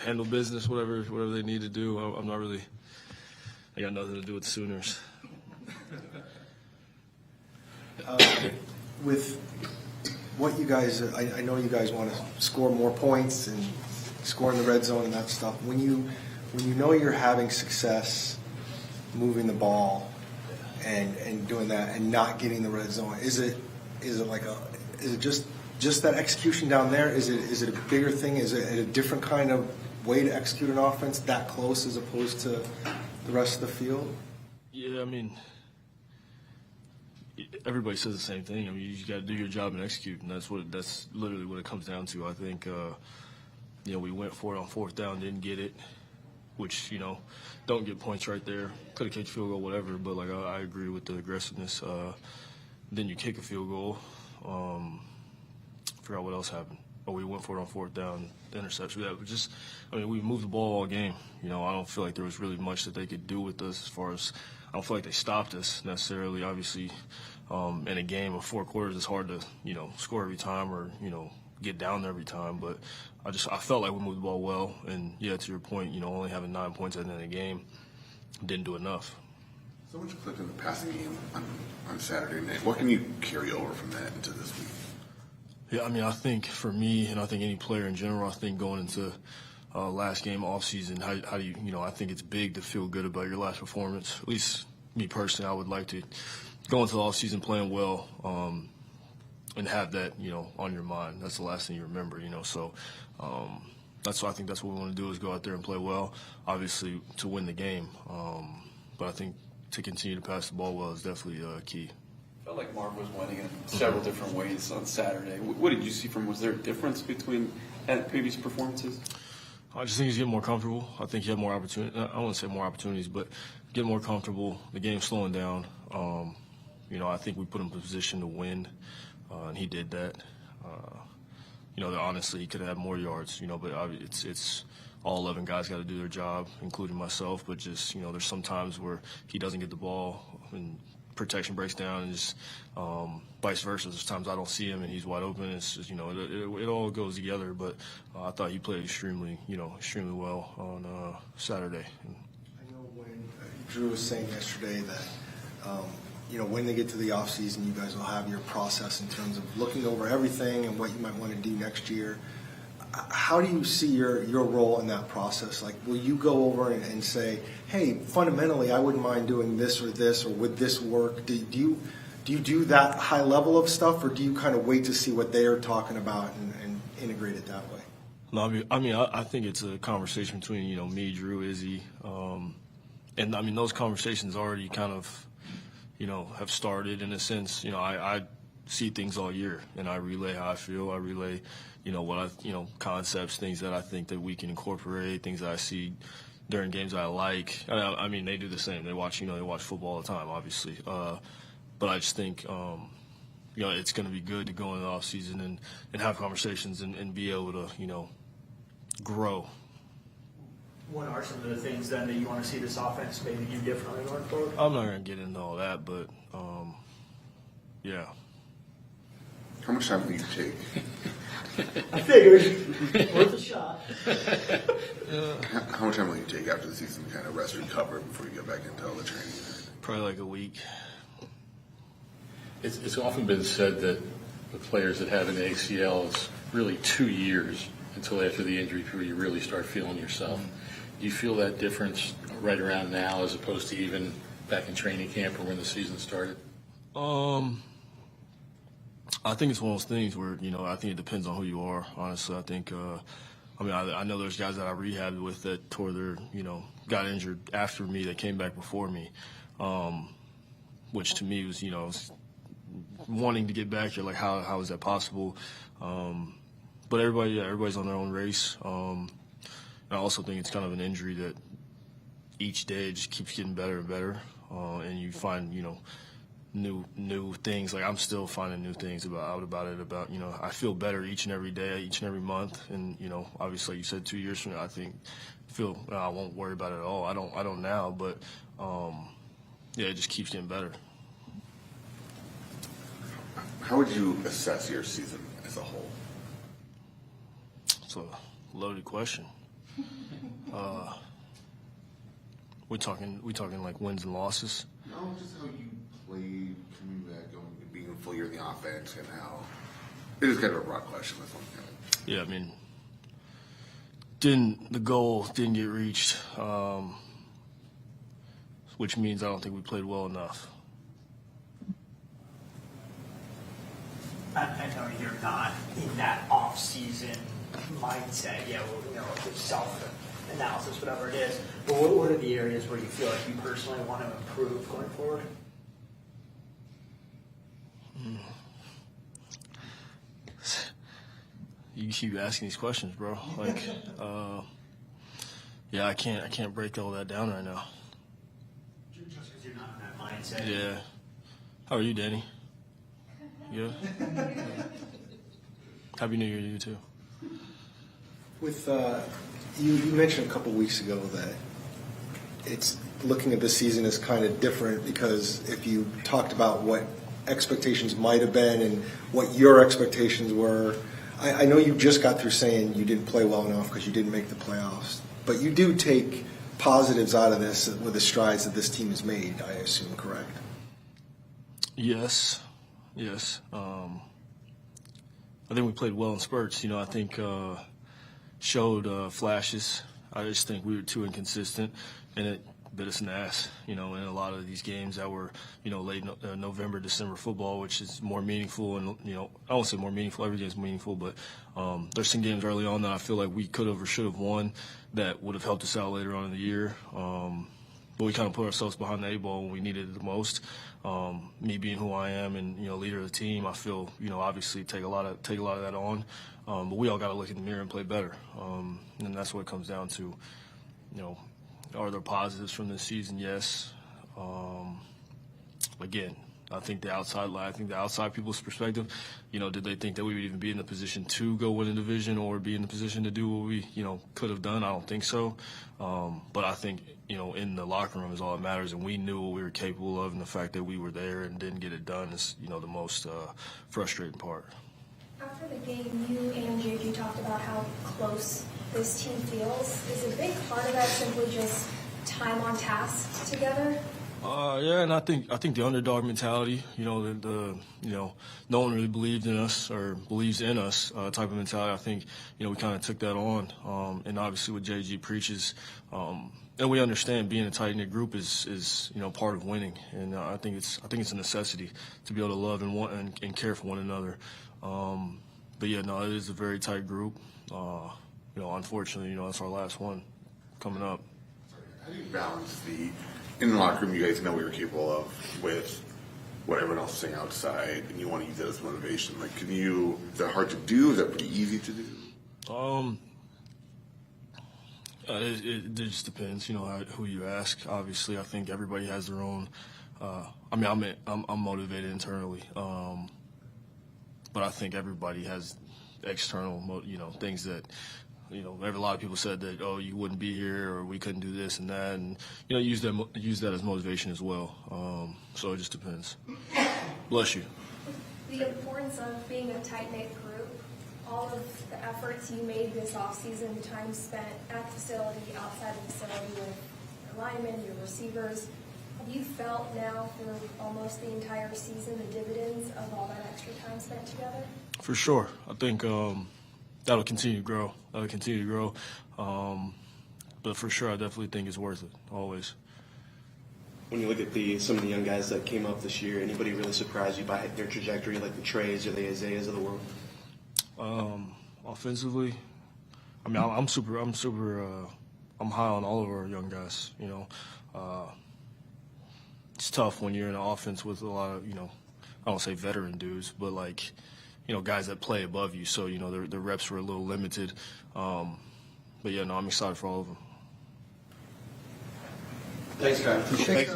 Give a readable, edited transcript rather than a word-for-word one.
handle business, whatever they need to do. I'm not really. I got nothing to do with the Sooners. With what you guys, I know you guys want to score more points and score in the red zone and that stuff. When you know you're having success moving the ball and doing that and not getting the red zone, is it just that execution down there? Is it a bigger thing? Is it a different kind of way to execute an offense that close as opposed to the rest of the field? Yeah, I mean, everybody says the same thing. I mean, you got to do your job and execute, and that's literally what it comes down to. I think, we went for it on fourth down, didn't get it, which, don't get points right there. Could have kicked a field goal, whatever, but, I agree with the aggressiveness. Then you kick a field goal. Forgot what else happened. Oh, we went for it on fourth down, interception. We moved the ball all game. I don't feel like there was really much that they could do with us as far as – I don't feel like they stopped us necessarily. Obviously, in a game of 4 quarters, it's hard to, score every time or, get down there every time. But I felt like we moved the ball well. And, yeah, to your point, only having 9 points at the end of the game didn't do enough. So much clicked in the passing game on Saturday night. What can you carry over from that into this week? Yeah, I mean, I think for me, and I think any player in general, I think going into last game off season, how do you, I think it's big to feel good about your last performance. At least me personally, I would like to go into the off season playing well and have that, on your mind. That's the last thing you remember, So I think that's what we want to do is go out there and play well, obviously to win the game. But I think to continue to pass the ball well is definitely key. Felt like Marv was winning in several different ways on Saturday. What did you see from? Was there a difference between previous performances? I just think he's getting more comfortable. I think he had more opportunities. I don't want to say more opportunities, but getting more comfortable. The game's slowing down. I think we put him in position to win, and he did that. Honestly, he could have had more yards. But it's all 11 guys got to do their job, including myself. But just there's some times where he doesn't get the ball and protection breaks down, and just vice versa. There's times I don't see him and he's wide open. It's just, it all goes together. But I thought he played extremely well on Saturday. I know when Drew was saying yesterday that when they get to the off season, you guys will have your process in terms of looking over everything and what you might want to do next year. How do you see your role in that process? Like, will you go over and say, hey, fundamentally, I wouldn't mind doing this, or would this work? Do you do that high level of stuff, or do you kind of wait to see what they are talking about and integrate it that way? No, I think it's a conversation between, me, Drew, Izzy. And, those conversations already kind of, have started in a sense. I see things all year, and I relay how I feel. I relay concepts, things that I think that we can incorporate, things that I see during games that I like. They do the same. They watch football all the time, obviously. But I just think, it's going to be good to go in the off season and have conversations and be able to, grow. What are some of the things then that you want to see this offense maybe do differently going forward? I'm not going to get into all that, but yeah. How much time will you take? I figured. Worth a shot. How much time will you take after the season to kind of rest and recover before you get back into all the training? Probably like a week. It's often been said that the players that have an ACL is really 2 years until after the injury before you really start feeling yourself. Do you feel that difference right around now as opposed to even back in training camp or when the season started? I think it's one of those things where, I think it depends on who you are, honestly. I think, I know there's guys that I rehabbed with that tore their, got injured after me that came back before me, which to me was, wanting to get back. You're like, how is that possible? But everybody's on their own race. I also think it's kind of an injury that each day just keeps getting better and better, and you find, new things. Like, I'm still finding new things about it. I feel better each and every day, each and every month. And, obviously, you said 2 years from now, I think I won't worry about it at all. I don't now, but it just keeps getting better. How would you assess your season as a whole? It's a loaded question. We talking like wins and losses. No, just how you played, coming back, going, being fully in the offense, and how it is kind of a broad question. That's one thing. Yeah, I mean, the goal didn't get reached, which means I don't think we played well enough. I know you're not in that off-season mindset. Yeah, well, the self-analysis, whatever it is. But what are the areas where you feel like you personally want to improve going forward? You keep asking these questions, bro. Like, yeah, I can't break all that down right now. Just because you're not in that mindset. Yeah. How are you, Danny? Good? Happy New Year to you, too. With you mentioned a couple weeks ago that it's looking at this season is kind of different because if you talked about what expectations might have been and what your expectations were, I know you just got through saying you didn't play well enough because you didn't make the playoffs, but you do take positives out of this with the strides that this team has made, I assume, correct? Yes. I think we played well in spurts. I think showed flashes. I just think we were too inconsistent, and it bit us in the ass, in a lot of these games that were, late November, December football, which is more meaningful. And, I won't say more meaningful, every game's meaningful, but there's some games early on that I feel like we could have or should have won that would have helped us out later on in the year. But we kind of put ourselves behind the eight ball when we needed it the most. Me being who I am and, leader of the team, I feel, obviously take a lot of that on. But we all got to look in the mirror and play better. And that's what it comes down to, Are there positives from this season? Yes. Again, I think the outside people's perspective, did they think that we would even be in the position to go win a division or be in the position to do what we, could have done? I don't think so. But I think, in the locker room is all that matters, and we knew what we were capable of, and the fact that we were there and didn't get it done is, the most frustrating part. After the game, you and JG talked about how close this team feels. Is a big part of that simply just time on task together? Yeah, and I think the underdog mentality, the no one really believed in us or believes in us type of mentality. I think we kind of took that on, and obviously what JG preaches, and we understand being a tight knit group is part of winning, and I think it's a necessity to be able to love and care for one another. But yeah, no, it is a very tight group. Unfortunately, that's our last one coming up. How do you balance in the locker room, you guys know what you're capable of with what everyone else is saying outside, and you want to use that as motivation? Like, is that hard to do? Is that pretty easy to do? It just depends, who you ask. Obviously, I think everybody has their own. I'm motivated internally, but I think everybody has external, things that. A lot of people said that, you wouldn't be here or we couldn't do this and that, and use that as motivation as well. So it just depends. Bless you. The importance of being a tight-knit group, all of the efforts you made this offseason, time spent at the facility, outside the facility with your linemen, your receivers, have you felt now through almost the entire season the dividends of all that extra time spent together? For sure. I think that'll continue to grow. But for sure, I definitely think it's worth it, always. When you look at some of the young guys that came up this year, anybody really surprised you by their trajectory, like the Treys or the Isaiahs of the world? Offensively, I'm high on all of our young guys. It's tough when you're in an offense with a lot of, I don't say veteran dudes, but like, guys that play above you. So, the reps were a little limited. But yeah, no, I'm excited for all of them. Thanks, guys. Thanks.